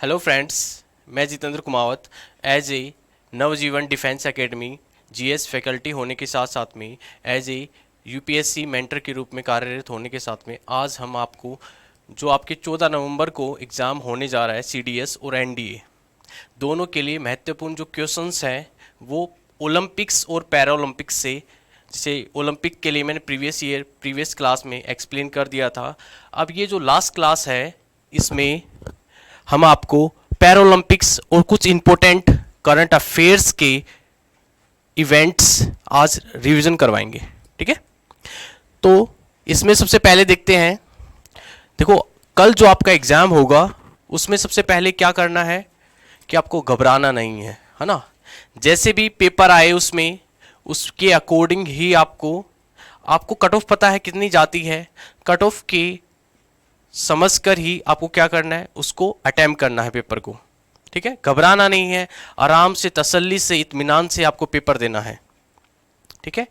Hello friends, मैं Jitendra Kumawat as a Navjeevan defence academy GS faculty होने के साथ साथ में एज ए यूपीएससी मेंटर के रूप में कार्यरत होने के साथ में आज हम आपको जो आपके 14 नवंबर को एग्ज़ाम होने जा रहा है सीडीएस और एनडीए दोनों के लिए महत्वपूर्ण जो क्वेश्चंस हैं वो ओलंपिक्स और पैरालंपिक्स से, जैसे ओलंपिक के लिए मैंने प्रीवियस क्लास में एक्सप्लेन कर दिया था। अब ये जो लास्ट क्लास है इसमें हम आपको पैरालंपिक्स और कुछ इम्पोर्टेंट करंट अफेयर्स के इवेंट्स आज रिवीजन करवाएंगे। ठीक है, तो इसमें सबसे पहले देखते हैं। देखो, कल जो आपका एग्ज़ाम होगा उसमें सबसे पहले क्या करना है कि आपको घबराना नहीं है ना। जैसे भी पेपर आए उसमें उसके अकॉर्डिंग ही आपको कट ऑफ पता है कितनी जाती है, कट ऑफ के समझकर ही आपको क्या करना है, उसको अटेम्प्ट करना है पेपर को। ठीक है, घबराना नहीं है, आराम से तसल्ली से इत्मीनान से आपको पेपर देना है। ठीक है,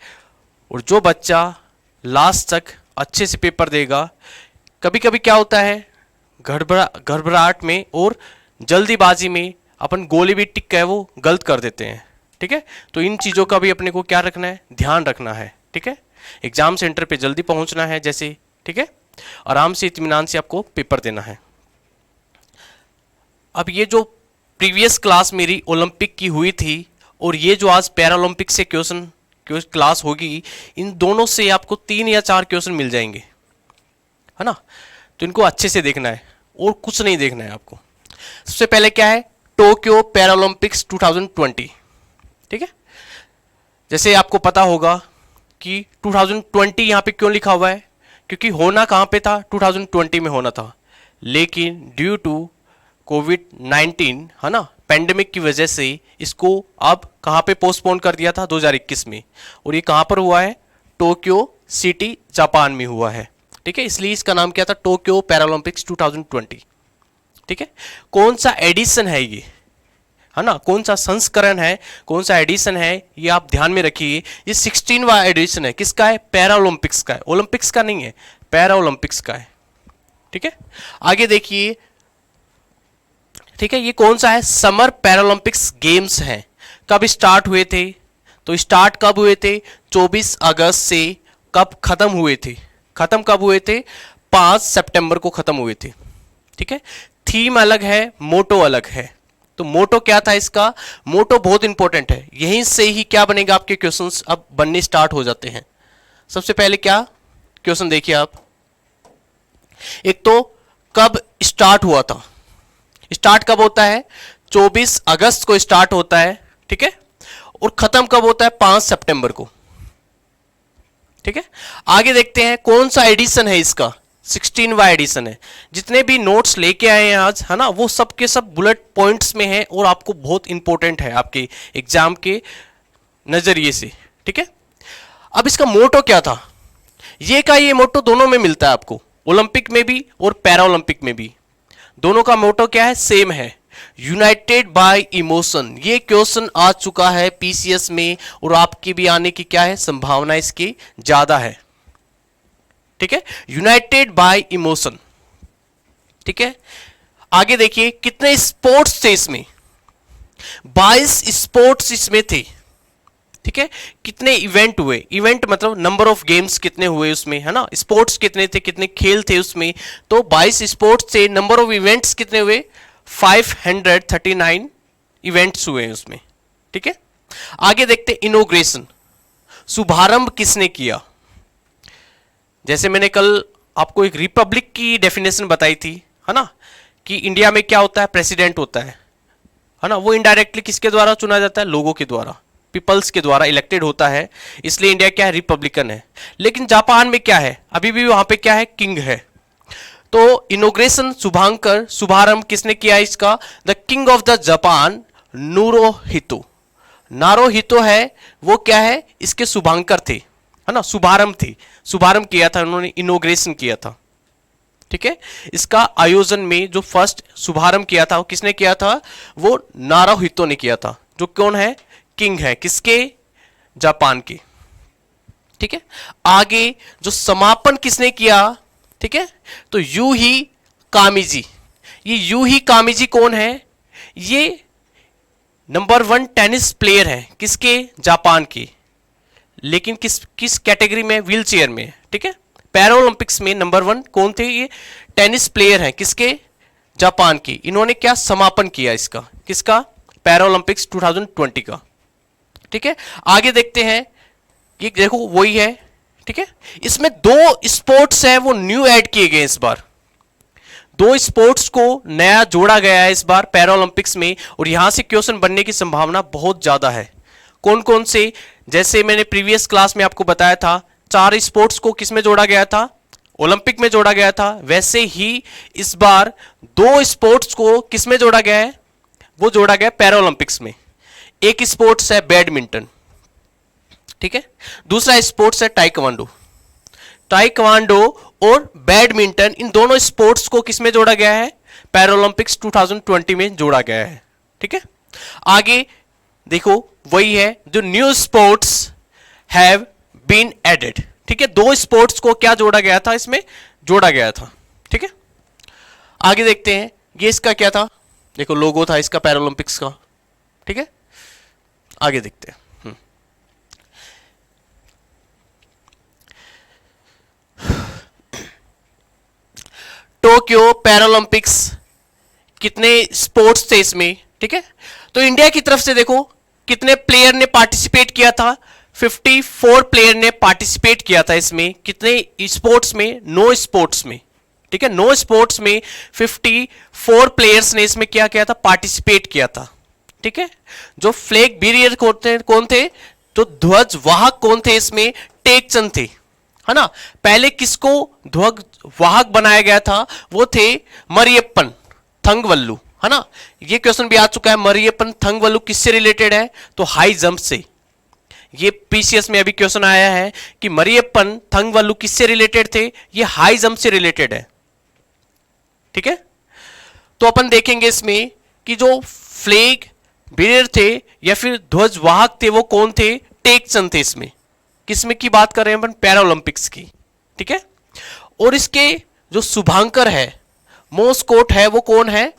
और जो बच्चा लास्ट तक अच्छे से पेपर देगा, कभी कभी क्या होता है घबराहट में और जल्दीबाजी में अपन गोली भी टिक है वो गलत कर देते हैं। ठीक है, तो इन चीज़ों का भी अपने को क्या रखना है, ध्यान रखना है। ठीक है, एग्जाम सेंटर पे जल्दी पहुंचना है जैसे। ठीक है, आराम से इत्मीनान से आपको पेपर देना है। अब ये जो प्रीवियस क्लास मेरी ओलंपिक की हुई थी और ये जो आज पैरालंपिक से क्वेश्चन क्लास होगी, इन दोनों से आपको 3 या 4 क्वेश्चन मिल जाएंगे, है ना। तो इनको अच्छे से देखना है और कुछ नहीं देखना है आपको। सबसे पहले क्या है, टोक्यो पैरालंपिक्स 2020। ठीक है, जैसे आपको पता होगा कि 2020 यहाँ पे क्यों लिखा हुआ है, क्योंकि होना कहाँ पे था, 2020 में होना था, लेकिन ड्यू टू कोविड-19 है ना, पेंडेमिक की वजह से इसको अब कहाँ पे पोस्टपोन कर दिया था, 2021 में। और ये कहाँ पर हुआ है, टोक्यो सिटी जापान में हुआ है। ठीक है, इसलिए इसका नाम क्या था, टोक्यो पैरालंपिक्स 2020। ठीक है, कौन सा एडिशन है ये, है ना, कौन सा संस्करण है, कौन सा एडिशन है, ये आप ध्यान में रखिए। ये 16वां एडिशन है, किसका है, पैरालंपिक्स का है, ओलंपिक्स का नहीं है, पैरालंपिक्स का है। ठीक है, आगे देखिए। ठीक है, ये कौन सा है, समर पैरालंपिक्स गेम्स हैं। कब स्टार्ट हुए थे, तो स्टार्ट कब हुए थे, 24 अगस्त से। कब खत्म हुए थे, खत्म कब हुए थे, 5 सितंबर को खत्म हुए थे। ठीक है, थीम अलग है, मोटो अलग है। तो मोटो क्या था इसका, मोटो बहुत इंपॉर्टेंट है, यहीं से ही क्या बनेगा, आपके क्वेश्चंस अब बनने स्टार्ट हो जाते हैं। सबसे पहले क्या क्वेश्चन देखिए आप, एक तो कब स्टार्ट हुआ था, स्टार्ट कब होता है, 24 अगस्त को स्टार्ट होता है। ठीक है, और खत्म कब होता है, 5 सितंबर को। ठीक है, आगे देखते हैं कौन सा एडिशन है इसका, 16वां एडिशन है। जितने भी नोट्स लेके आए हैं आज, है ना, वो सब के सब बुलेट पॉइंट्स में है और आपको बहुत इंपॉर्टेंट है आपके एग्जाम के नजरिए से। ठीक है, अब इसका मोटो क्या था, ये मोटो दोनों में मिलता है आपको, ओलंपिक में भी और पैरालंपिक में भी। दोनों का मोटो क्या है, सेम है, यूनाइटेड बाय इमोशन। ये क्वेश्चन आ चुका है पीसीएस में और आपके भी आने की क्या है, संभावना इसकी ज्यादा है। ठीक है, यूनाइटेड बाय इमोशन। ठीक है, आगे देखिए कितने स्पोर्ट्स थे इसमें, 22 स्पोर्ट्स इसमें थे। ठीक है, कितने इवेंट हुए, इवेंट मतलब नंबर ऑफ गेम्स कितने हुए उसमें, है ना, स्पोर्ट्स कितने थे, कितने खेल थे उसमें। तो 22 स्पोर्ट्स थे, नंबर ऑफ इवेंट्स कितने हुए, 539 इवेंट्स हुए उसमें। ठीक है, आगे देखते इनॉग्रेशन, शुभारंभ किसने किया। जैसे मैंने कल आपको एक रिपब्लिक की डेफिनेशन बताई थी, है ना, कि इंडिया में क्या होता है, प्रेसिडेंट होता है ना, वो इनडायरेक्टली किसके द्वारा चुना जाता है, लोगों के द्वारा, पीपल्स के द्वारा इलेक्टेड होता है, इसलिए इंडिया क्या है, रिपब्लिकन है। लेकिन जापान में क्या है, अभी भी वहां पे क्या है, किंग है। तो इनोग्रेशन शुभारंभ किसने किया इसका, the king of the Japan Naruhito. Naruhito है वो क्या है, इसके शुभांकर थे, है ना, शुभारंभ थे, शुभारंभ किया था उन्होंने, इनोग्रेशन किया था। ठीक है, इसका आयोजन में जो फर्स्ट शुभारंभ किया था वो किसने किया था, वो नारुहितो ने किया था, जो कौन है, किंग है, किसके, जापान के। ठीक है, आगे जो समापन किसने किया, ठीक है, तो यूही कामिजी, ये यूही कामिजी कौन है? ये नंबर 1 टेनिस प्लेयर है, किसके? जापान के, लेकिन किस किस कैटेगरी में? व्हील चेयर में, ठीक है। पैरा ओलंपिक्स में नंबर 1 कौन थे? ये टेनिस प्लेयर हैं, किसके? जापान की। इन्होंने क्या समापन किया इसका, किसका? पैरा ओलंपिक्स 2020 का, ठीक है। आगे देखते हैं, ये देखो वही है, ठीक है। इसमें 2 स्पोर्ट्स है वो न्यू ऐड किए गए इस बार, 2 स्पोर्ट्स को नया जोड़ा गया है इस बार पैरा ओलंपिक्स में, और यहां से क्वेश्चन बनने की संभावना बहुत ज्यादा है। कौन कौन से? जैसे मैंने प्रीवियस क्लास में आपको बताया था, 4 स्पोर्ट्स को किस में जोड़ा गया था? ओलंपिक में जोड़ा गया था। वैसे ही इस बार 2 स्पोर्ट्स को किस में जोड़ा गया है? वो जोड़ा गया पैरा ओलंपिक्स में। एक स्पोर्ट्स है बैडमिंटन, ठीक है, दूसरा स्पोर्ट्स है टाइक्वांडो। टाइक्वांडो और बैडमिंटन, इन दोनों स्पोर्ट्स को किस में जोड़ा गया है? पैरा ओलंपिक्स 2020 में जोड़ा गया है, ठीक है। आगे देखो वही है, जो new sports have been added, ठीक है। 2 स्पोर्ट्स को क्या जोड़ा गया था? इसमें जोड़ा गया था, ठीक है। आगे देखते हैं, ये इसका क्या था? देखो लोगो था इसका पैरा ओलंपिक्स का, ठीक है। आगे देखते हैं, टोक्यो पैरालंपिक्स, कितने स्पोर्ट्स थे इसमें, ठीक है। तो इंडिया की तरफ से देखो कितने प्लेयर ने पार्टिसिपेट किया था? 54 प्लेयर ने पार्टिसिपेट किया था इसमें। कितने स्पोर्ट्स में? 9 स्पोर्ट्स में, ठीक है। 9 स्पोर्ट्स में 54 प्लेयर्स ने इसमें क्या किया था? पार्टिसिपेट किया था, ठीक है। जो फ्लैग बेरियर कौन थे? तो ध्वज वाहक कौन थे इसमें? टेकचंद थे, है ना। पहले किसको ध्वज वाहक बनाया गया था? वो थे मरियप्पन थंगवल्लू, है ना। ये क्वेश्चन भी आ चुका है, मरियप्पन थंगवल्लू किससे रिलेटेड है? तो हाई जंप से। ये पीसीएस में अभी क्वेश्चन आया है कि मरियप्पन थंगवल्लू किससे रिलेटेड थे? ये हाई जंप से रिलेटेड है, ठीक है। तो अपन देखेंगे इसमें कि जो फ्लैग बेरियर थे या फिर ध्वज वाहक थे वो कौन थे? टेकचंद थे इसमें। किसमें की बात कर रहे हैं अपन? पैरा ओलंपिक्स की, ठीक है। और इसके जो शुभांकर है, मोस्कोट है, वो कौन है?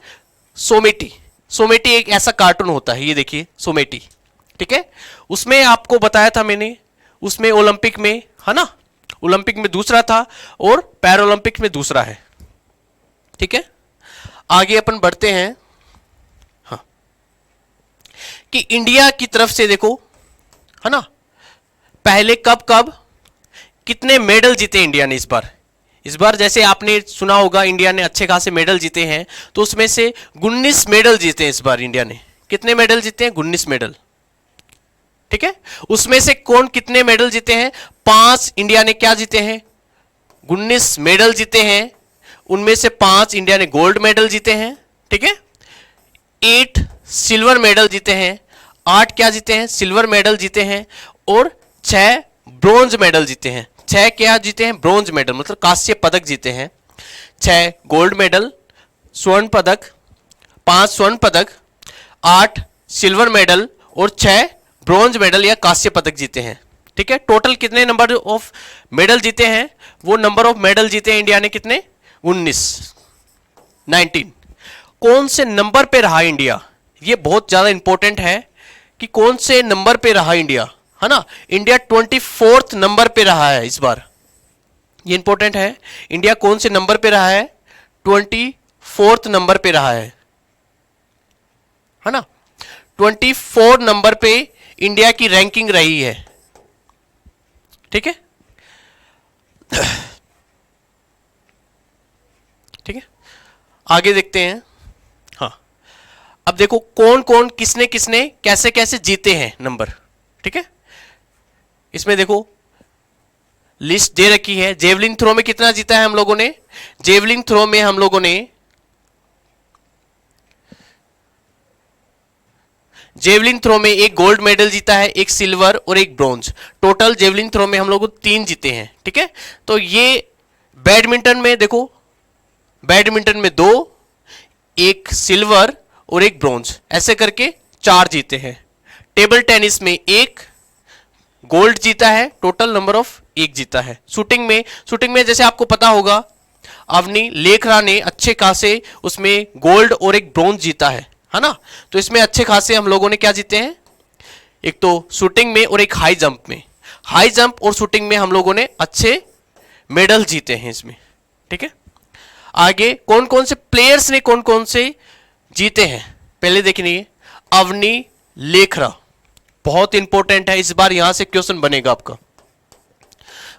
सोमेटी। सोमेटी एक ऐसा कार्टून होता है, ये देखिए सोमेटी, ठीक है। उसमें आपको बताया था मैंने, उसमें ओलंपिक में, है ना, ओलंपिक में दूसरा था और पैरा ओलंपिक में दूसरा है, ठीक है। आगे अपन बढ़ते हैं, हाँ, कि इंडिया की तरफ से देखो, है ना, पहले कब कब कितने मेडल जीते इंडिया ने इस बार जैसे आपने सुना होगा इंडिया ने अच्छे खासे मेडल जीते हैं, तो उसमें से 19 मेडल जीते हैं इस बार इंडिया ने। कितने मेडल जीते हैं? 19 मेडल, ठीक है। उसमें से कौन कितने मेडल जीते हैं? 5 इंडिया ने क्या जीते हैं? 19 मेडल जीते हैं, उनमें से 5 इंडिया ने गोल्ड मेडल जीते हैं, ठीक है। 8 सिल्वर मेडल जीते हैं, 8 क्या जीते हैं? सिल्वर मेडल जीते हैं, और 6 ब्रॉन्ज मेडल जीते हैं। 6 क्या जीते हैं? ब्रॉन्ज मेडल, मतलब कांस्य पदक जीते हैं। 6 गोल्ड मेडल, स्वर्ण पदक, 5 स्वर्ण पदक, 8 सिल्वर मेडल और 6 ब्रॉन्ज मेडल या कांस्य पदक जीते हैं, ठीक है। टोटल कितने नंबर ऑफ मेडल जीते हैं? वो नंबर ऑफ मेडल जीते हैं इंडिया ने कितने? 19। कौन से नंबर पे रहा इंडिया? ये बहुत ज्यादा इंपॉर्टेंट है कि कौन से नंबर पे रहा इंडिया, है ना। इंडिया 24th नंबर पे रहा है इस बार, ये इंपॉर्टेंट है। इंडिया कौन से नंबर पे रहा है? 24th नंबर पे रहा है ना। 24 नंबर पे इंडिया की रैंकिंग रही है, ठीक है। ठीक है, आगे देखते हैं। हाँ, अब देखो कौन कौन किसने किसने कैसे कैसे जीते हैं नंबर, ठीक है। इसमें देखो लिस्ट दे रखी है। जेवलिन थ्रो में कितना जीता है हम लोगों ने? जेवलिन थ्रो में हम लोगों ने जेवलिन थ्रो में एक गोल्ड मेडल जीता है, एक सिल्वर और एक ब्रॉन्ज। टोटल जेवलिन थ्रो में हम लोग 3 जीते हैं, ठीक है। तो ये बैडमिंटन में देखो, बैडमिंटन में 2, एक सिल्वर और एक ब्रॉन्ज, ऐसे करके 4 जीते हैं। टेबल टेनिस में 1 गोल्ड जीता है, टोटल नंबर ऑफ 1 जीता है। शूटिंग में जैसे आपको पता होगा, अवनी लेखरा ने अच्छे खासे उसमें गोल्ड और एक ब्रोंज जीता है ना। तो इसमें अच्छे खासे हम लोगों ने क्या जीते हैं, एक तो शूटिंग में और एक हाई जंप में। हाई जंप और शूटिंग में हम लोगों ने अच्छे मेडल जीते हैं इसमें, ठीक है। आगे कौन कौन से प्लेयर्स ने कौन कौन से जीते हैं पहले देखिए। अवनी लेखरा बहुत इंपॉर्टेंट है, इस बार यहां से क्वेश्चन बनेगा आपका,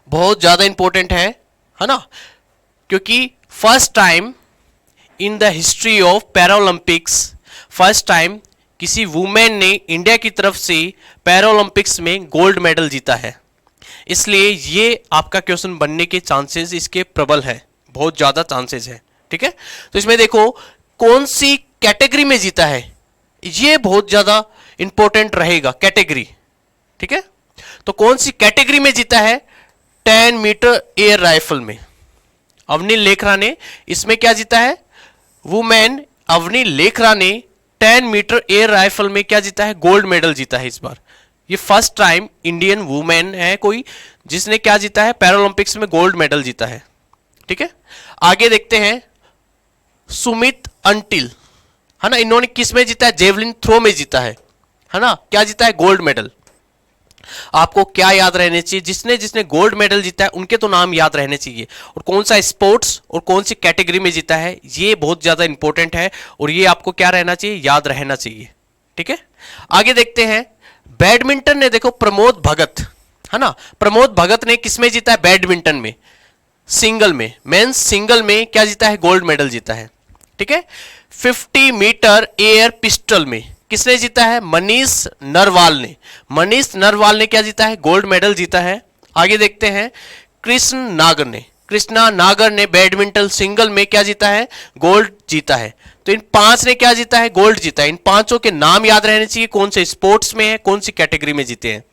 बहुत ज्यादा इंपॉर्टेंट है ना, क्योंकि first time in the history of Paralympics, first time किसी वुमेन ने इंडिया की तरफ से पैरालंपिक्स में गोल्ड मेडल जीता है, इसलिए ये आपका क्वेश्चन बनने के चांसेस इसके प्रबल है, बहुत ज्यादा चांसेस है, ठीक है। तो इसमें देखो कौन सी कैटेगरी में जीता है, ये बहुत ज्यादा इंपॉर्टेंट रहेगा कैटेगरी, ठीक है। तो कौन सी कैटेगरी में जीता है, 10 मीटर एयर राइफल में अवनी लेखरा ने इसमें क्या जीता है, वुमेन अवनी लेखरा ने 10 मीटर एयर राइफल में क्या जीता है, गोल्ड मेडल जीता है इस बार। ये फर्स्ट टाइम इंडियन वुमेन है कोई जिसने क्या जीता है, पैरालंपिक्स में गोल्ड मेडल जीता है, ठीक है। आगे देखते हैं सुमित अंटिल, है ना, इन्होंने किस में जीता है, जेवलिन थ्रो में जीता है ना, क्या जीता है, गोल्ड मेडल। आपको क्या याद रहने चाहिए, जिसने जिसने गोल्ड मेडल जीता है उनके तो नाम याद रहने चाहिए, और कौन सा स्पोर्ट्स और कौन सी कैटेगरी में जीता है ये बहुत ज्यादा इंपॉर्टेंट है, और ये आपको क्या रहना चाहिए, याद रहना चाहिए, ठीक है। आगे देखते हैं बैडमिंटन ने, देखो प्रमोद भगत, है ना, प्रमोद भगत ने किसमें जीता है, बैडमिंटन में, सिंगल में, मेंस सिंगल में क्या जीता है, गोल्ड मेडल जीता है, ठीक है। 50 मीटर एयर पिस्टल में किसने जीता है, मनीष नरवाल ने, मनीष नरवाल ने क्या जीता है, गोल्ड मेडल जीता है। आगे देखते हैं कृष्णा नागर ने बैडमिंटन सिंगल में क्या जीता है, गोल्ड जीता है। तो इन 5 ने क्या जीता है, गोल्ड जीता है। इन 5 के नाम याद रहने चाहिए, कौन से स्पोर्ट्स में है, कौन सी कैटेगरी में जीते हैं,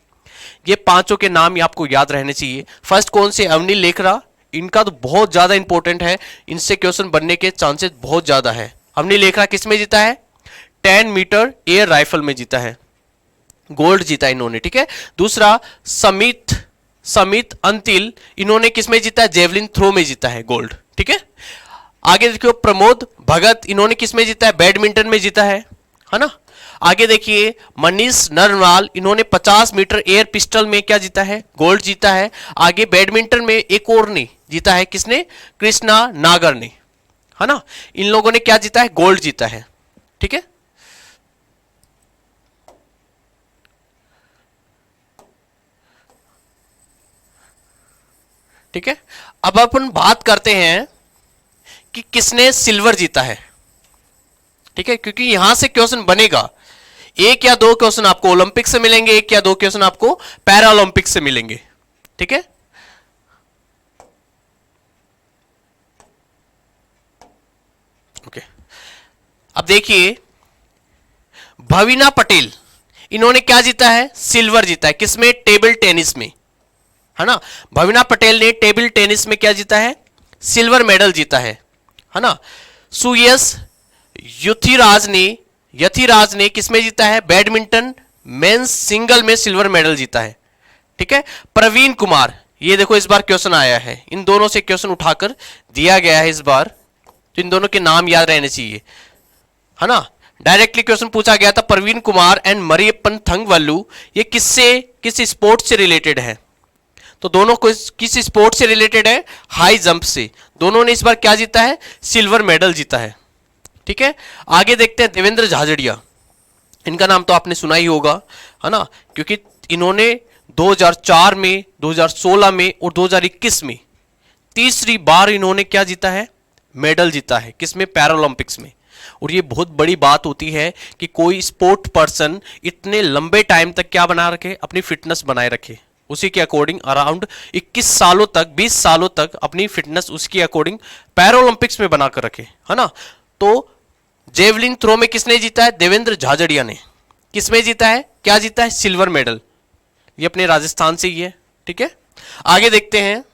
ये 5 के नाम आपको याद रहने चाहिए। फर्स्ट कौन से, अवनी लेखरा, इनका तो बहुत ज्यादा इंपॉर्टेंट है, इनसे क्वेश्चन बनने के चांसेस बहुत ज्यादा है। अवनी लेखरा किसमें जीता है, 10 मीटर एयर राइफल में जीता है, गोल्ड जीता है इन्होंने, ठीक है। दूसरा समित अंतिल, इन्होंने किसमें जीता है, जेवलिन थ्रो में जीता है गोल्ड, ठीक है। आगे देखिए प्रमोद भगत, इन्होंने किसमें जीता है, बैडमिंटन में जीता है ना। आगे देखिए मनीष नरवाल, इन्होंने 50 मीटर एयर पिस्टल में क्या जीता है, गोल्ड जीता है। आगे बैडमिंटन में एक और ने जीता है, किसने, कृष्णा नागर ने, है ना, इन लोगों ने क्या जीता है, गोल्ड जीता है, ठीक है। ठीक है, अब अपन बात करते हैं कि किसने सिल्वर जीता है, ठीक है, क्योंकि यहां से क्वेश्चन बनेगा, 1 या 2 क्वेश्चन आपको ओलंपिक से मिलेंगे, 1 या 2 क्वेश्चन आपको पैरालंपिक से मिलेंगे, ठीक है। ओके, अब देखिए भविना पटेल, इन्होंने क्या जीता है, सिल्वर जीता है, किसमें, टेबल टेनिस में, है ना। भविना पटेल ने टेबल टेनिस में क्या जीता है, सिल्वर मेडल जीता है ना। सुयश यथिराज ने किसमें जीता है, बैडमिंटन मेंस सिंगल में सिल्वर मेडल जीता है, ठीक है। प्रवीण कुमार, ये देखो इस बार क्वेश्चन आया है, इन दोनों से क्वेश्चन उठाकर दिया गया है इस बार, तो इन दोनों के नाम याद रहने चाहिए, है ना। डायरेक्टली क्वेश्चन पूछा गया था, प्रवीण कुमार एंड मरियप्पन थंगवल्लू, ये किस स्पोर्ट से रिलेटेड है, तो दोनों को किस स्पोर्ट से रिलेटेड है, हाई जंप से। दोनों ने इस बार क्या जीता है, सिल्वर मेडल जीता है, ठीक है। आगे देखते हैं देवेंद्र झाझड़िया, इनका नाम तो आपने सुना ही होगा, है ना, क्योंकि इन्होंने 2004 में, 2016 में और 2021 में तीसरी बार इन्होंने क्या जीता है, मेडल जीता है, किसमें, पैरालंपिक्स में। और ये बहुत बड़ी बात होती है कि कोई स्पोर्ट पर्सन इतने लंबे टाइम तक क्या बना रखे, अपनी फिटनेस बनाए रखे, उसी के अकॉर्डिंग अराउंड 21 सालों तक, 20 सालों तक अपनी फिटनेस उसके अकॉर्डिंग पैरालंपिक्स में बनाकर रखे, है ना। तो जेवलिन थ्रो में किसने जीता है, देवेंद्र झाझड़िया ने, किसमें जीता है, क्या जीता है, सिल्वर मेडल, ये अपने राजस्थान से ही है, ठीक है। आगे देखते हैं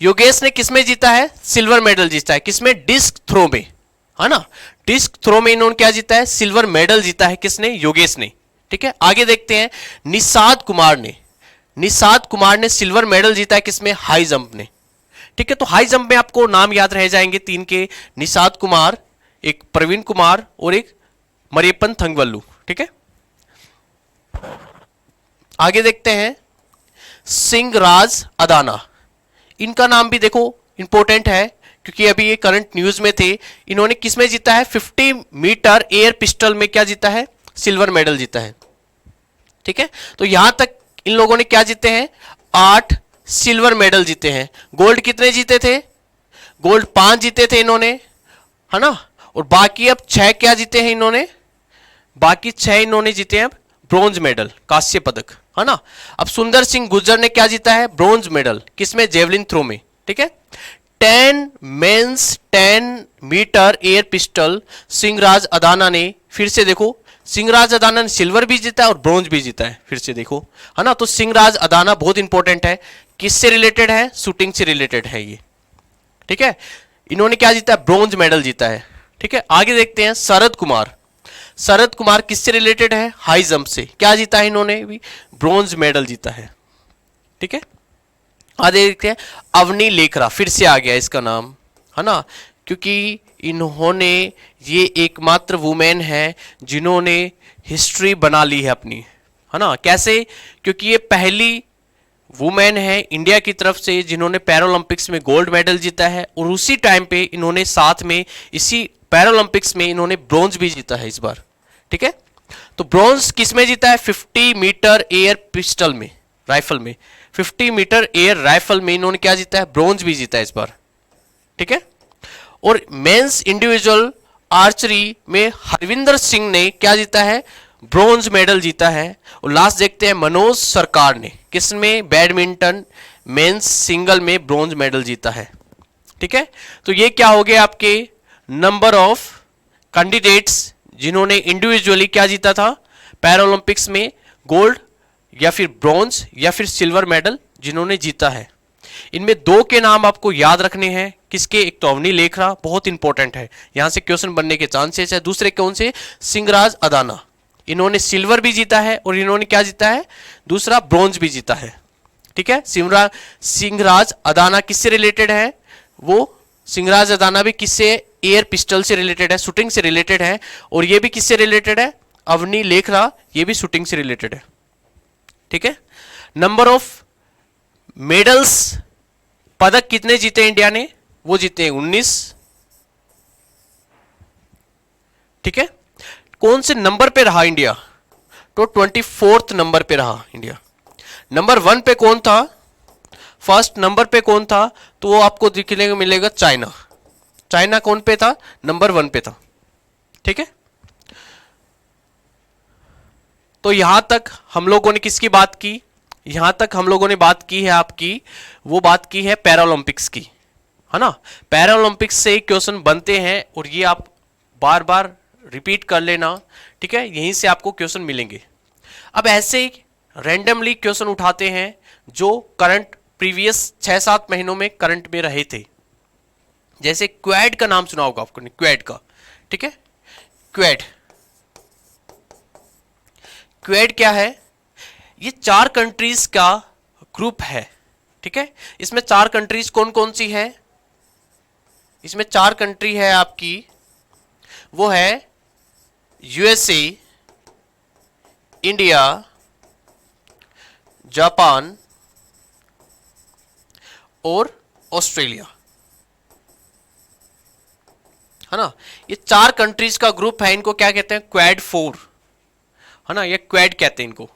योगेश ने किसमें जीता है, सिल्वर मेडल जीता है, किसमें, डिस्क थ्रो में, है ना। डिस्क थ्रो में इन्होंने क्या जीता है, सिल्वर मेडल जीता है, किसने, योगेश ने, ठीक है। आगे देखते हैं निषाद कुमार ने सिल्वर मेडल जीता है, किसमें, हाई जंप ने, ठीक है, तो हाई जंप में आपको नाम याद रह जाएंगे तीन के, निषाद कुमार, एक प्रवीण कुमार और एक मरियप्पन थंगवल्लू। ठीक है, आगे देखते हैं सिंहराज अदाना। इनका नाम भी देखो इंपॉर्टेंट है क्योंकि अभी ये करंट न्यूज में थे। इन्होंने किसमें जीता है? 50 मीटर एयर पिस्टल में क्या जीता है? सिल्वर मेडल जीता है। ठीक है, तो यहां तक इन लोगों ने क्या जीते हैं? 8 सिल्वर मेडल जीते हैं। गोल्ड कितने जीते थे? गोल्ड 5 जीते थे इन्होंने, है ना। और बाकी अब 6 क्या जीते हैं इन्होंने? बाकी 6 इन्होंने जीते हैं अब ब्रॉन्ज मेडल, कांस्य पदक, है ना। अब सुंदर सिंह गुर्जर ने क्या जीता है? ब्रॉन्ज मेडल, किसमें? जेवलिन थ्रो में। ठीक है, 10 men's 10 metre air pistol Singhraj Adana ने, फिर से देखो सिंहराज अदाना ने सिल्वर भी जीता है और ब्रॉन्ज भी जीता है, फिर से देखो, है ना। तो सिंहराज अदाना बहुत इंपॉर्टेंट है। किससे रिलेटेड है? शूटिंग से रिलेटेड है ये। ठीक है, इन्होंने क्या जीता है? ब्रॉन्ज मेडल जीता है। ठीक है, आगे देखते हैं शरद कुमार। शरद कुमार किससे रिलेटेड है? हाई जंप से। क्या जीता है इन्होंने भी? ब्रॉन्ज मेडल जीता है। ठीक है, आगे देखते हैं अवनी लेखरा, फिर से आ गया इसका नाम, है ना, क्योंकि इन्होंने, ये एकमात्र वुमेन है जिन्होंने हिस्ट्री बना ली है अपनी, है ना। कैसे? क्योंकि ये पहली वुमेन है इंडिया की तरफ से जिन्होंने पैरालंपिक्स में गोल्ड मेडल जीता है, और उसी टाइम पे इन्होंने साथ में इसी पैरालंपिक्स में इन्होंने ब्रॉन्ज भी जीता है इस बार। ठीक है, तो ब्रॉन्ज किस में जीता है? 50 मीटर एयर पिस्टल में, राइफल में। 50 मीटर एयर राइफल में इन्होंने क्या जीता है? ब्रॉन्ज भी जीता है इस बार। ठीक है, और मेंस इंडिविजुअल आर्चरी में हरविंदर सिंह ने क्या जीता है? ब्रॉन्ज मेडल जीता है। और लास्ट देखते हैं मनोज सरकार ने, किसमें? बैडमिंटन मेंस सिंगल में ब्रॉन्ज मेडल जीता है। ठीक है, तो ये क्या हो गया आपके नंबर ऑफ कैंडिडेट्स जिन्होंने इंडिविजुअली क्या जीता था पैरालंपिक्स में, गोल्ड या फिर ब्रॉन्ज या फिर सिल्वर मेडल जिन्होंने जीता है। इनमें 2 के नाम आपको याद रखने हैं। किसके? एक तो अवनी लेखरा, बहुत इंपॉर्टेंट है, यहां से क्वेश्चन बनने के चांसेस है। दूसरे कौन से? सिंहराज अदाना, इन्होंने सिल्वर भी जीता है और इन्होंने क्या जीता है? दूसरा ब्रॉन्ज भी जीता है। ठीक है, सिंहराज अदाना किससे रिलेटेड है? वो सिंहराज अदाना भी किससे? एयर पिस्टल से रिलेटेड है, शूटिंग से रिलेटेड है। और ये भी किससे रिलेटेड है? अवनी लेखरा, ये भी शूटिंग से रिलेटेड है। ठीक है, नंबर ऑफ मेडल्स, पदक कितने जीते इंडिया ने? वो जीते 19। ठीक है, कौन से नंबर पे रहा इंडिया? तो 24th नंबर पे रहा इंडिया। नंबर 1 पे कौन था? फर्स्ट नंबर पे कौन था? तो वो आपको दिखने को मिलेगा चाइना। चाइना कौन पे था? नंबर 1 पे था। ठीक है, तो यहां तक हम लोगों ने किसकी बात की? यहां तक हम लोगों ने बात की है आपकी, वो बात की है पैरालंपिक्स की, है ना। पैरालंपिक्स से क्वेश्चन बनते हैं और ये आप बार बार रिपीट कर लेना। ठीक है, यहीं से आपको क्वेश्चन मिलेंगे। अब ऐसे ही रैंडमली क्वेश्चन उठाते हैं जो करंट प्रीवियस 6-7 महीनों में करंट में रहे थे। जैसे क्वेड का नाम सुना होगा आपको, क्वेड का। ठीक है, क्वेड, क्वेड क्या है? ये 4 कंट्रीज का ग्रुप है। ठीक है, इसमें 4 कंट्रीज कौन कौन सी है? इसमें 4 कंट्री है आपकी, वो है यूएसए, इंडिया, जापान और ऑस्ट्रेलिया, है ना। ये 4 कंट्रीज का ग्रुप है, इनको क्या कहते हैं? क्वेड 4, है ना, ये क्वेड कहते हैं इनको।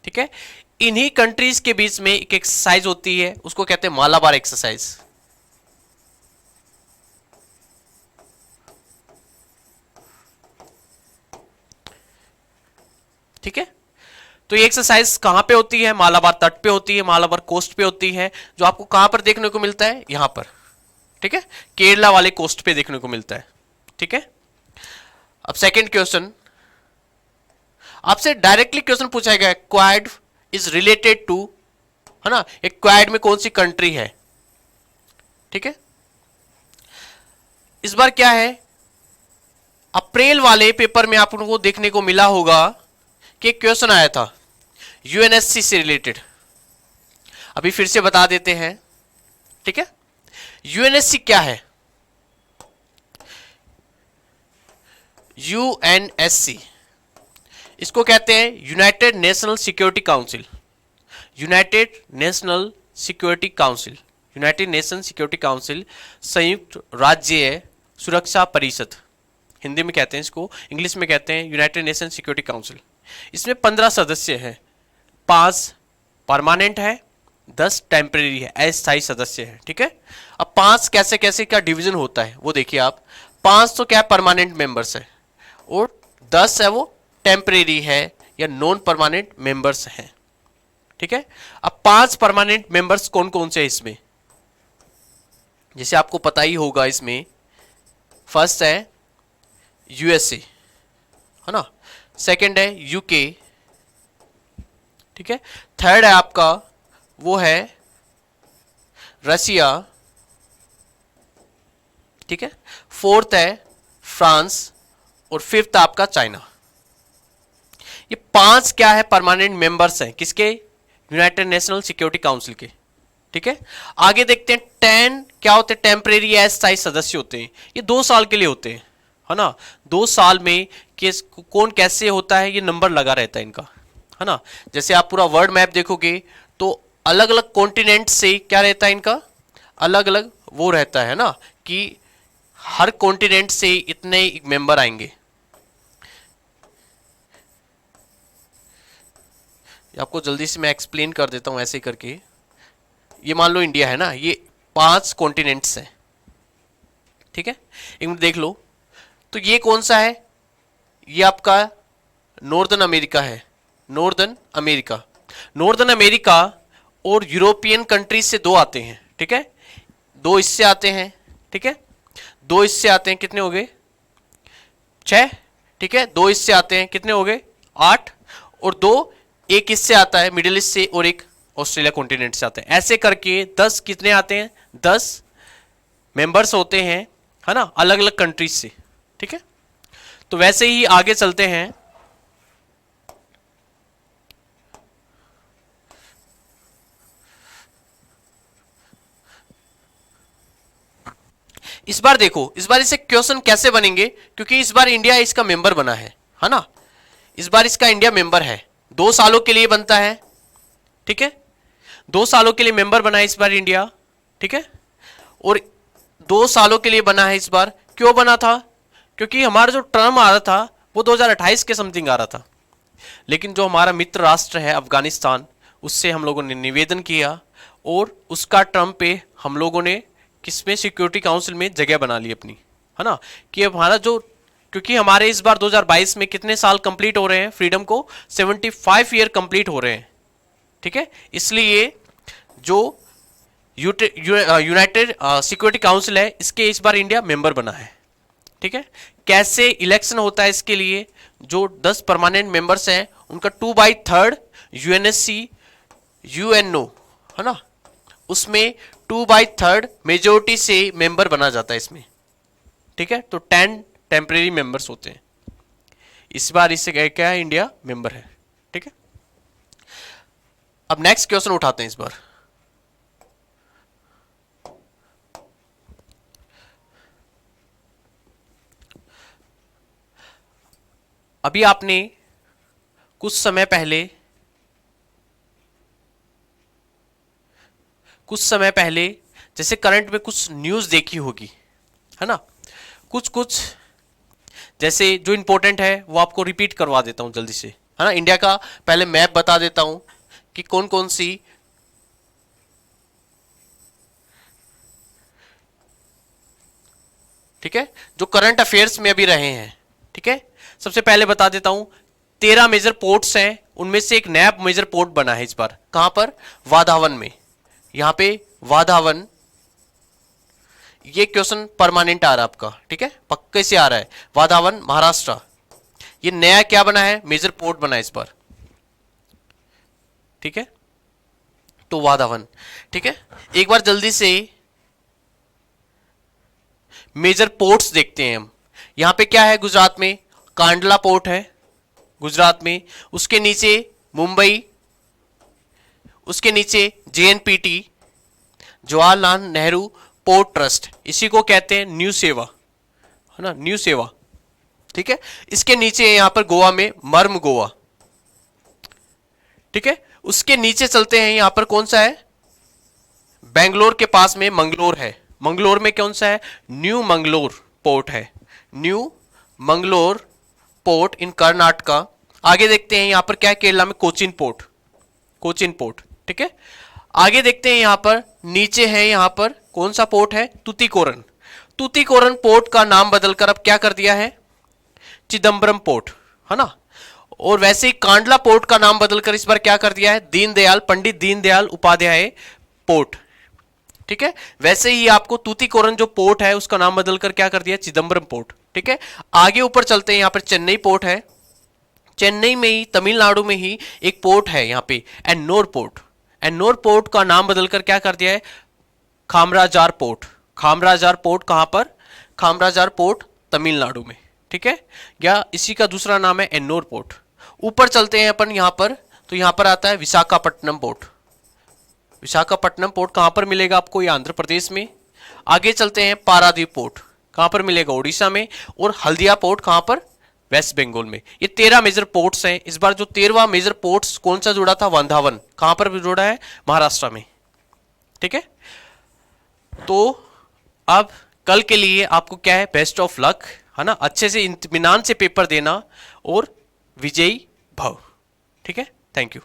ठीक है, इन्हीं कंट्रीज के बीच में एक एक्सरसाइज होती है, उसको कहते हैं मालाबार एक्सरसाइज। ठीक है, तो ये एक्सरसाइज कहां पे होती है? मालाबार तट पे होती है, मालाबार कोस्ट पे होती है, जो आपको कहां पर देखने को मिलता है? यहां पर। ठीक है, केरला वाले कोस्ट पे देखने को मिलता है। ठीक है, अब सेकंड क्वेश्चन आपसे डायरेक्टली क्वेश्चन पूछा गया, क्वाड इज रिलेटेड टू, है ना, एक क्वाड में कौन सी कंट्री है? ठीक है, इस बार क्या है, अप्रैल वाले पेपर में आप लोगों को देखने को मिला होगा कि एक क्वेश्चन आया था यूएनएससी से रिलेटेड। अभी फिर से बता देते हैं। ठीक है, यूएनएससी क्या है? यूएनएससी इसको कहते हैं United national security council. United national security council, United nation security council, संयुक्त राज्य सुरक्षा परिषद हिंदी में कहते हैं इसको, इंग्लिश में कहते हैं यूनाइटेड नेशन सिक्योरिटी काउंसिल। इसमें 15 सदस्य हैं, 5 परमानेंट है, 10 टेम्परेरी है, अस्थायी सदस्य है। ठीक है, अब 5 कैसे कैसे क्या डिवीजन होता है वो देखिए आप। 5 तो क्या परमानेंट मेंबर्स है और 10 है वो टेम्परेरी है या नॉन परमानेंट मेंबर्स हैं। ठीक है, अब 5 परमानेंट मेंबर्स कौन कौन से हैं इसमें, जैसे आपको पता ही होगा। इसमें फर्स्ट है यूएसए, है ना, सेकंड है यूके, ठीक है, थर्ड है आपका वो है रसिया, ठीक है, फोर्थ है फ्रांस और फिफ्थ आपका चाइना। ये 5 क्या है परमानेंट मेंबर्स हैं किसके, यूनाइटेड नेशनल सिक्योरिटी काउंसिल के। ठीक है, आगे देखते हैं 10 क्या होते हैं, टेम्परेरी अस्थायी सदस्य होते हैं। ये 2 साल के लिए होते हैं, है ना। 2 साल में किस कौन कैसे होता है ये नंबर लगा रहता है इनका, है ना। जैसे आप पूरा वर्ल्ड मैप देखोगे तो अलग अलग कॉन्टिनेंट से क्या रहता है इनका, अलग अलग वो रहता है ना, कि हर कॉन्टिनेंट से इतने मेंबर आएंगे। आपको जल्दी से मैं एक्सप्लेन कर देता हूं ऐसे करके। ये मान लो इंडिया है ना, ये 5 कॉन्टिनेंट्स हैं। ठीक है, एक मिनट देख लो, तो ये कौन सा है, ये आपका नॉर्दर्न अमेरिका है। नॉर्दर्न अमेरिका, नॉर्दर्न अमेरिका और यूरोपियन कंट्रीज से 2 आते हैं। ठीक है, 2 इससे आते हैं, ठीक है, 2 इससे आते हैं, कितने हो गए 6, ठीक है, 2 इससे आते हैं, कितने हो गए 8, और 2 एक इससे आता है मिडिल ईस्ट से और एक ऑस्ट्रेलिया कॉन्टिनेंट से आते हैं। ऐसे करके 10 कितने आते हैं, 10 मेंबर्स होते हैं, है ना, अलग अलग कंट्रीज से। ठीक है, तो वैसे ही आगे चलते हैं। इस बार देखो, इस बार इसे क्वेश्चन कैसे बनेंगे, क्योंकि इस बार इंडिया इसका मेंबर बना है ना, इस बार इसका इंडिया मेंबर है, 2 सालों के लिए बनता है। ठीक है, 2 सालों के लिए मेंबर बना है इस बार इंडिया। ठीक है, और 2 सालों के लिए बना है इस बार। क्यों बना था, क्योंकि हमारा जो टर्म आ रहा था वो 2028 के समथिंग आ रहा था, लेकिन जो हमारा मित्र राष्ट्र है अफगानिस्तान, उससे हम लोगों ने निवेदन किया और उसका टर्म पे हम लोगों ने किसमें, सिक्योरिटी काउंसिल में जगह बना ली अपनी, है ना, कि हमारा जो, क्योंकि हमारे इस बार 2022 में कितने साल कंप्लीट हो रहे हैं फ्रीडम को, 75 ईयर कंप्लीट हो रहे हैं। ठीक है, इसलिए जो यूनाइटेड सिक्योरिटी काउंसिल है इसके इस बार इंडिया मेंबर बना है। ठीक है, कैसे इलेक्शन होता है इसके लिए, जो 10 परमानेंट मेंबर्स हैं उनका 2/3 यूएनएससी यूएनओ, है ना, उसमें 2/3 मेजोरिटी से मेंबर बना जाता है इसमें। ठीक है, तो 10 टेम्परेरी मेंबर्स होते हैं। इस बार इससे क्या है, इंडिया मेंबर है। ठीक है, अब नेक्स्ट क्वेश्चन उठाते हैं इस बार। अभी आपने कुछ समय पहले जैसे करंट में कुछ न्यूज़ देखी होगी, है ना, कुछ जैसे जो इंपॉर्टेंट है वो आपको रिपीट करवा देता हूं जल्दी से, है ना। इंडिया का पहले मैप बता देता हूं कि कौन कौन सी, ठीक है, जो करंट अफेयर्स में अभी रहे हैं। ठीक है, सबसे पहले बता देता हूं 13 मेजर पोर्ट्स हैं, उनमें से एक नया मेजर पोर्ट बना है इस बार, कहां पर, वाधावन में। यहां पे वाधावन, ये क्वेश्चन परमानेंट आ रहा है आपका, ठीक है, पक्के से आ रहा है। वाधावन महाराष्ट्र, ये नया क्या बना है, मेजर पोर्ट बना है इस बार। ठीक है, तो वाधावन। ठीक है, एक बार जल्दी से मेजर पोर्ट्स देखते हैं हम। यहां पे क्या है, गुजरात में कांडला पोर्ट है गुजरात में, उसके नीचे मुंबई, उसके नीचे JNPT Jawaharlal Nehru port trust, इसी को कहते हैं न्यू सेवा, है ना, न्यू सेवा। ठीक है, इसके नीचे है यहां पर गोवा में मर्म गोवा। ठीक है, उसके नीचे चलते हैं, यहां पर कौन सा है, बेंगलोर के पास में मंगलोर है। मंगलोर में कौन सा है, न्यू मंगलोर पोर्ट है, new Mangalore port in Karnataka. आगे देखते हैं यहां पर क्या है, केरला में कोचिन पोर्ट, कोचिन पोर्ट। ठीक है, आगे देखते हैं यहां पर नीचे है, यहां पर कौन सा पोर्ट है, तुतीकोरन। तुतीकोरन पोर्ट का नाम बदलकर अब क्या कर दिया है, चिदम्बरम पोर्ट, है ना। और वैसे ही कांडला पोर्ट का नाम बदलकर इस बार क्या कर दिया है, दीनदयाल, पंडित दीनदयाल उपाध्याय पोर्ट। ठीक है, वैसे ही आपको तूतीकोरन जो पोर्ट है उसका नाम बदलकर क्या कर दिया, चिदम्बरम पोर्ट। ठीक है, आगे ऊपर चलते हैं, यहां पर चेन्नई पोर्ट है। चेन्नई में ही, तमिलनाडु में ही एक पोर्ट है यहां पे, एन्नोर पोर्ट। एन्नोर पोर्ट का नाम बदलकर क्या कर दिया है, खामराजार पोर्ट। खामराजार पोर्ट कहां पर, खामराजार पोर्ट तमिलनाडु में। ठीक है, या इसी का दूसरा नाम है एन्नोर पोर्ट। ऊपर चलते हैं अपन यहां पर, तो यहां पर आता है विशाखापट्टनम पोर्ट। विशाखापट्टनम पोर्ट कहां पर मिलेगा आपको, ये आंध्र प्रदेश में। आगे चलते हैं, पारादीप पोर्ट कहां पर मिलेगा, उड़ीसा में। और हल्दिया पोर्ट कहां पर, वेस्ट बंगाल में। ये 13 मेजर पोर्ट्स हैं। इस बार जो 13वां मेजर पोर्ट्स कौन सा जुड़ा था, वंधावन, कहां पर जुड़ा है, महाराष्ट्र में। ठीक है, तो अब कल के लिए आपको क्या है, बेस्ट ऑफ लक, है ना, अच्छे से इत्मीनान से पेपर देना और विजयी भव। ठीक है, थैंक यू।